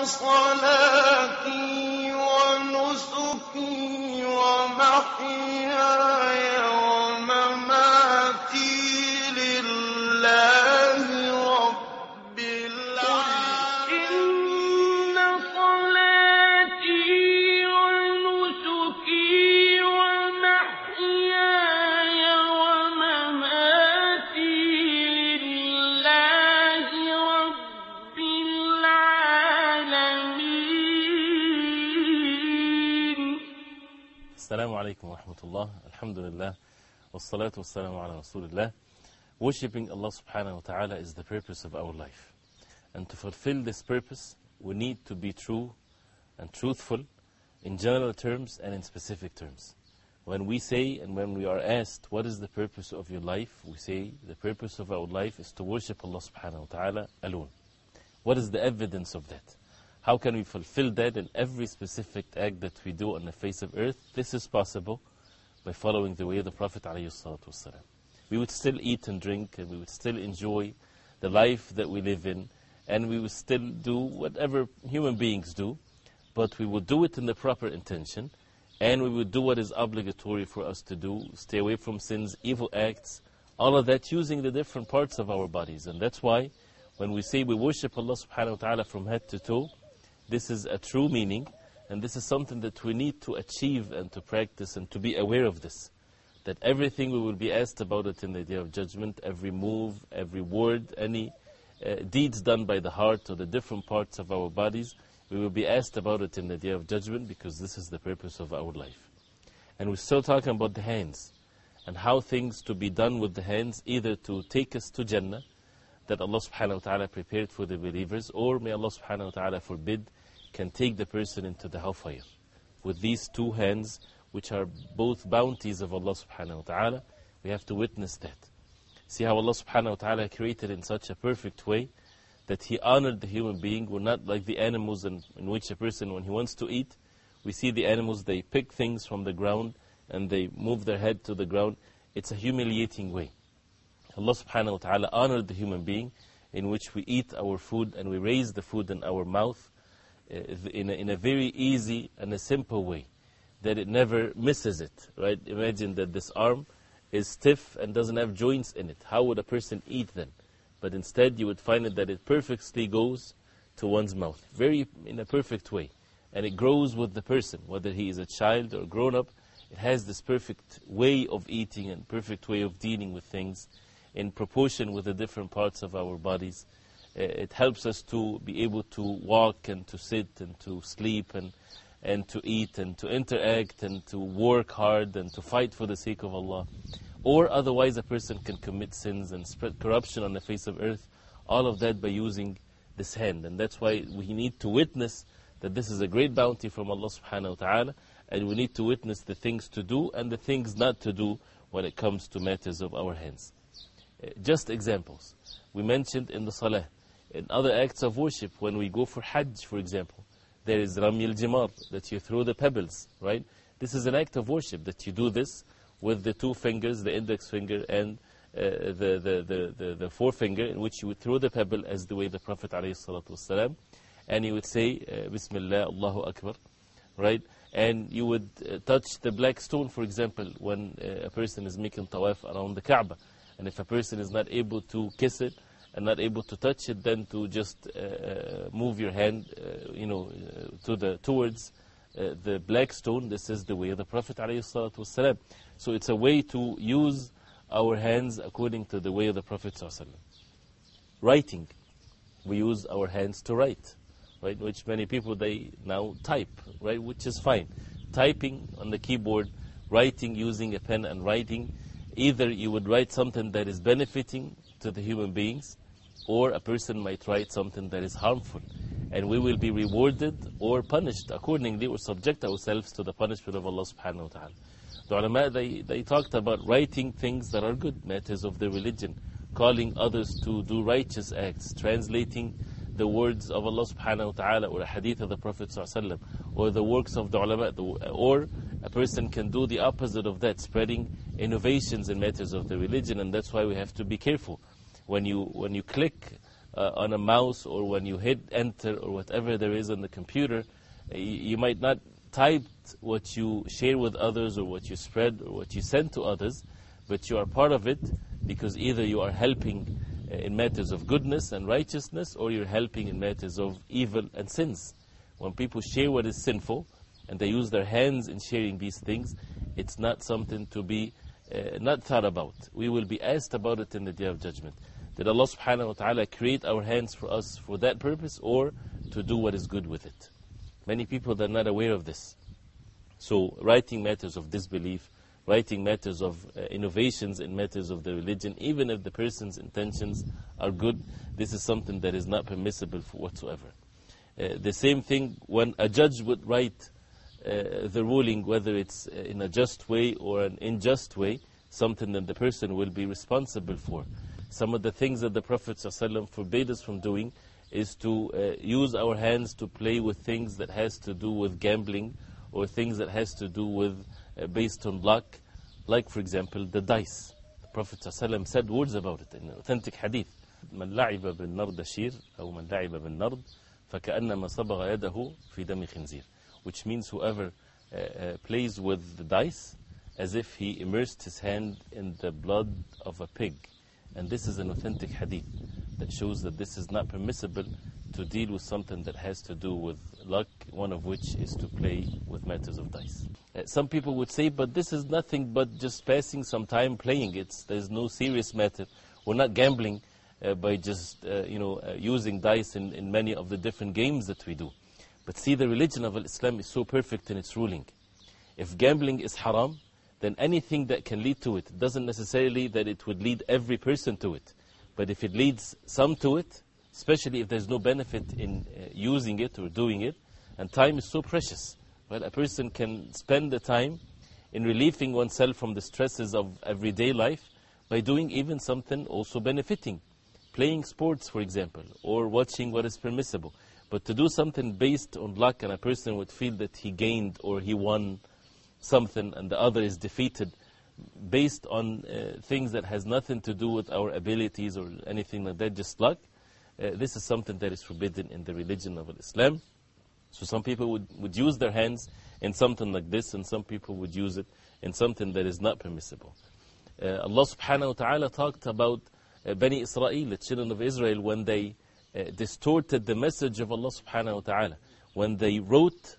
صلاتي ونسكي ومحياي ومماتي لله رب العالمين إن صلاتي ونسكي ومحياي ومماتي لله رب العالمين. Assalamu alaikum wa rahmatullah. Alhamdulillah. Wassalatu wassalamu ala Rasulillah. Worshipping Allah subhanahu wa ta'ala is the purpose of our life. And to fulfill this purpose, we need to be true and truthful in general terms and in specific terms. When we say and when we are asked, what is the purpose of your life? We say, the purpose of our life is to worship Allah subhanahu wa ta'ala alone. What is the evidence of that? How can we fulfill that in every specific act that we do on the face of earth? This is possible by following the way of the Prophet ﷺ. We would still eat and drink, and we would still enjoy the life that we live in, and we would still do whatever human beings do, but we would do it in the proper intention, and we would do what is obligatory for us to do, stay away from sins, evil acts, all of that using the different parts of our bodies. And that's why when we say we worship Allah subhanahu wa ta'ala from head to toe, this is a true meaning, and this is something that we need to achieve and to practice and to be aware of this. That everything we will be asked about it in the Day of Judgment, every move, every word, any deeds done by the heart or the different parts of our bodies, we will be asked about it in the Day of Judgment, because this is the purpose of our life. And we're still talking about the hands and how things to be done with the hands, either to take us to Jannah, that Allah subhanahu wa ta'ala prepared for the believers, or may Allah subhanahu wa ta'ala forbid, can take the person into the hellfire. With these two hands, which are both bounties of Allah subhanahu wa ta'ala, we have to witness that. See how Allah subhanahu wa ta'ala created in such a perfect way that He honored the human being. We're not like the animals in which a person, when he wants to eat, we see the animals, they pick things from the ground and they move their head to the ground. It's a humiliating way. Allah subhanahu wa ta'ala honored the human being, in which we eat our food and we raise the food in our mouth in a very easy and a simple way, that it never misses it, right? Imagine that this arm is stiff and doesn't have joints in it. How would a person eat then? But instead you would find it that it perfectly goes to one's mouth, in a perfect way. And it grows with the person, whether he is a child or grown up. It has this perfect way of eating and perfect way of dealing with things, in proportion with the different parts of our bodies. It helps us to be able to walk and to sit and to sleep and to eat and to interact and to work hard and to fight for the sake of Allah. Or otherwise a person can commit sins and spread corruption on the face of earth. All of that by using this hand. And that's why we need to witness that this is a great bounty from Allah subhanahu wa ta'ala, and we need to witness the things to do and the things not to do when it comes to matters of our hands. Just examples. We mentioned in the salah, in other acts of worship, when we go for Hajj, for example, there is Rami al-Jimar, that you throw the pebbles, right? This is an act of worship, that you do this with the two fingers, the index finger and the forefinger, in which you would throw the pebble as the way the Prophet ﷺ, and you would say, Bismillah, Allahu Akbar, right? And you would touch the black stone, for example, when a person is making tawaf around the Kaaba. And if a person is not able to kiss it and not able to touch it, then to just move your hand, towards the black stone. This is the way of the Prophet ﷺ. So it's a way to use our hands according to the way of the Prophet ﷺ. Writing, we use our hands to write, right? Which many people, they now type, right? Which is fine. Typing on the keyboard, writing using a pen and writing. Either you would write something that is benefiting to the human beings, or a person might write something that is harmful. And we will be rewarded or punished accordingly, or subject ourselves to the punishment of Allah subhanahu wa ta'ala. The ulama, they talked about writing things that are good, matters of the religion, calling others to do righteous acts, translating the words of Allah subhanahu wa ta'ala, or a hadith of the Prophet sallallahu alaihi wasallam, or the works of the ulama, or a person can do the opposite of that, spreading innovations in matters of the religion. And that's why we have to be careful. When you click on a mouse, or when you hit enter or whatever there is on the computer, you might not type what you share with others or what you spread or what you send to others, but you are part of it because either you are helping in matters of goodness and righteousness, or you're helping in matters of evil and sins. When people share what is sinful and they use their hands in sharing these things, it's not something to be not thought about. We will be asked about it in the Day of Judgment. Did Allah subhanahu wa ta'ala create our hands for us for that purpose, or to do what is good with it? Many people are not aware of this. So writing matters of disbelief, writing matters of innovations in matters of the religion, even if the person's intentions are good, this is something that is not permissible for whatsoever. The same thing when a judge would write the ruling, whether it's in a just way or an unjust way, something that the person will be responsible for. Some of the things that the Prophet ﷺ forbade us from doing is to use our hands to play with things that has to do with gambling, or things that has to do with based on luck, like for example the dice. The Prophet ﷺ said words about it in an authentic hadith. من لعب بالنرد شير أو من لعب بالنرد فكأنما صبغ يده في دم خنزير, which means whoever plays with the dice as if he immersed his hand in the blood of a pig. And this is an authentic hadith that shows that this is not permissible to deal with something that has to do with luck, one of which is to play with matters of dice. Some people would say, but this is nothing but just passing some time playing. There's no serious matter. We're not gambling by just using dice in many of the different games that we do. But see, the religion of Islam is so perfect in its ruling. If gambling is haram, then anything that can lead to it doesn't necessarily that it would lead every person to it. But if it leads some to it, especially if there's no benefit in using it or doing it, and time is so precious. Well, a person can spend the time in relieving oneself from the stresses of everyday life by doing even something also benefiting. Playing sports, for example, or watching what is permissible. But to do something based on luck, and a person would feel that he gained or he won something and the other is defeated, based on things that has nothing to do with our abilities or anything like that, just luck, this is something that is forbidden in the religion of Islam. So some people would use their hands in something like this, and some people would use it in something that is not permissible. Allah subhanahu wa ta'ala talked about Bani Israel, the children of Israel, when they distorted the message of Allah subhanahu wa ta'ala, when they wrote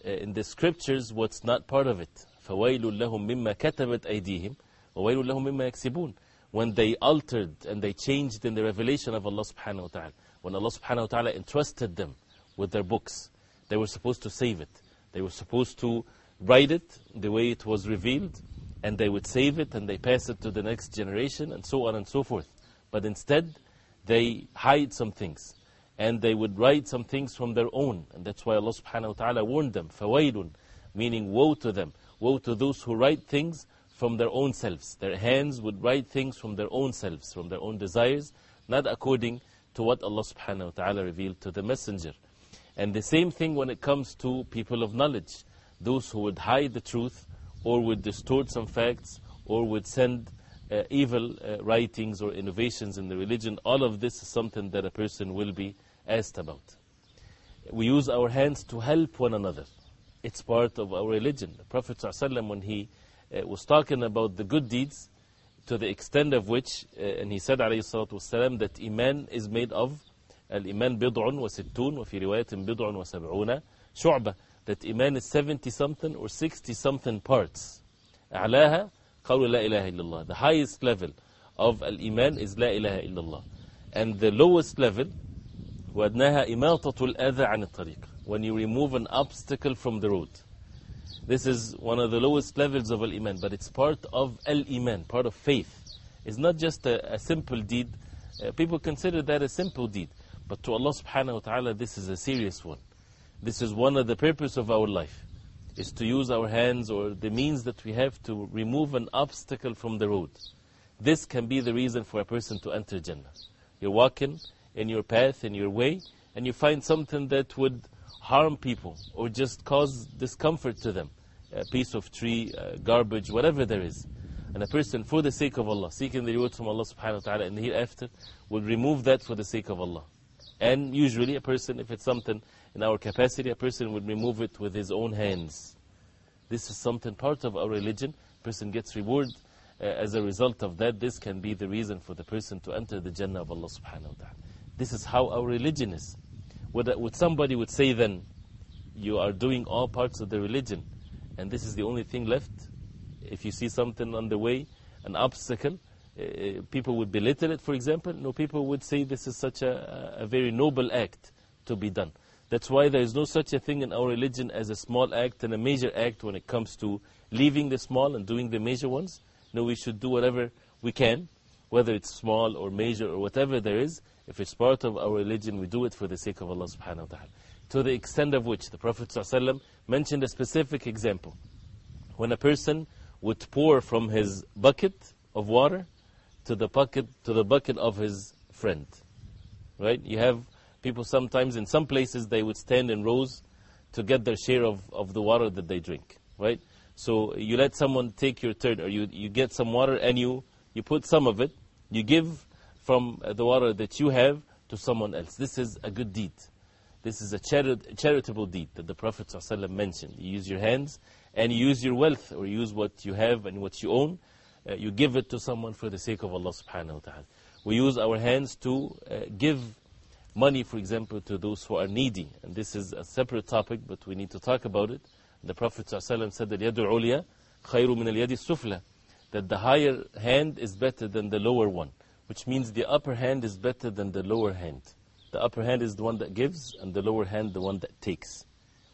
in the scriptures what's not part of it. فَوَيْلٌ لَهُم مِمَّا كَتَبَتْ أَيْدِيهِمْ وَوَيْلٌ لَهُم مِمَّا يَكْسِبُونَ. When they altered and they changed in the revelation of Allah subhanahu wa ta'ala, when Allah subhanahu wa ta'ala entrusted them with their books, they were supposed to save it. They were supposed to write it the way it was revealed, and they would save it and they pass it to the next generation, and so on and so forth. But instead, they hide some things, and they would write some things from their own. And that's why Allah subhanahu wa ta'ala warned them, فَوَيْلٌ, meaning woe to them. Woe to those who write things from their own selves. Their hands would write things from their own selves, from their own desires, not according to what Allah subhanahu wa ta'ala revealed to the messenger. And the same thing when it comes to people of knowledge. Those who would hide the truth, or would distort some facts, or would send evil writings or innovations in the religion. All of this is something that a person will be asked about. We use our hands to help one another. It's part of our religion. The Prophet ﷺ, when he was talking about the good deeds, to the extent of which, and he said alayhi salatu wasalam, that Iman is made of Al-Iman bid'un wa sittun wa fi riwayatin bid'un wa sab'una shu'bah, that Iman is 70 something or 60 something parts. أعلاها قول لا إله إلا الله. The highest level of Al-Iman is La ilaha illallah. And the lowest level, وَأَدْنَاهَا إِمَاطَةُ الْأَذَى عَنِ الطَّرِيقِ, when you remove an obstacle from the road. This is one of the lowest levels of Al-Iman, but it's part of Al-Iman, part of faith. It's not just a simple deed. People consider that a simple deed, but to Allah subhanahu wa ta'ala, this is a serious one. This is one of the purpose of our life, is to use our hands or the means that we have to remove an obstacle from the road. This can be the reason for a person to enter Jannah. You're walking in your path, in your way, and you find something that would harm people or just cause discomfort to them. A piece of tree, garbage, whatever there is. And a person, for the sake of Allah, seeking the reward from Allah subhanahu wa ta'ala in the hereafter, will remove that for the sake of Allah. And usually a person, if it's something in our capacity, a person would remove it with his own hands. This is something part of our religion. A person gets reward as a result of that. This can be the reason for the person to enter the Jannah of Allah subhanahu wa ta'ala. This is how our religion is. Would somebody would say then, you are doing all parts of the religion, and this is the only thing left? If you see something on the way, an obstacle, people would belittle it, for example. No, people would say this is such a very noble act to be done. That's why there is no such a thing in our religion as a small act and a major act when it comes to leaving the small and doing the major ones. No, we should do whatever we can, whether it's small or major or whatever there is. If it's part of our religion, we do it for the sake of Allah subhanahu wa ta'ala. To the extent of which the Prophet ﷺ mentioned a specific example. When a person would pour from his bucket of water to the bucket of his friend. Right? You have people sometimes, in some places, they would stand in rows to get their share of the water that they drink. Right? So you let someone take your turn, or you get some water and you put some of it, you give from the water that you have to someone else. This is a good deed. This is a charitable deed that the Prophet ﷺ mentioned. You use your hands and you use your wealth, or use what you have and what you own. You give it to someone for the sake of Allah subhanahu wa ta'ala. We use our hands to give money, for example, to those who are needy. And this is a separate topic, but we need to talk about it. The Prophet ﷺ said that يَدُ الْعُلْيَا خَيْرُ مِنَ الْيَدِ السُّفْلَى, that the higher hand is better than the lower one, which means the upper hand is better than the lower hand. The upper hand is the one that gives, and the lower hand the one that takes.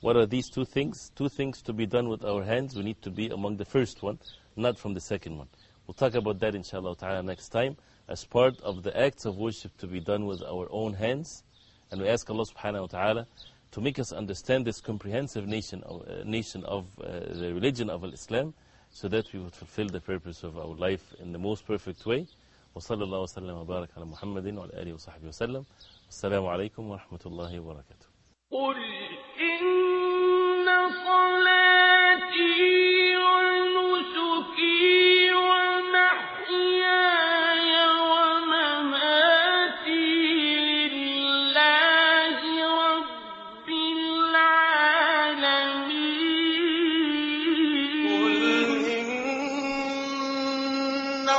What are these two things? Two things to be done with our hands. We need to be among the first one, not from the second one. We'll talk about that inshallah ta'ala next time, as part of the acts of worship to be done with our own hands. And we ask Allah subhanahu wa ta'ala to make us understand this comprehensive nation of the religion of Islam, so that we would fulfill the purpose of our life in the most perfect way. وصلى الله وسلم وبارك على محمد وعلى آله وصحبه وسلم. السلام عليكم ورحمة الله وبركاته. قل إن صلاتي ونسكي ومحياي ومماتي لله رب العالمين. قل إن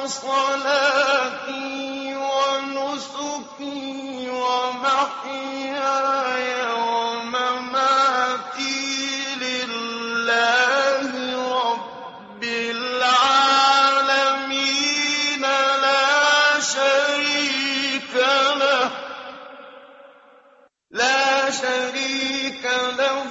صلاتي ونسكي ومحياي ومماتي لله رب العالمين لا شريك له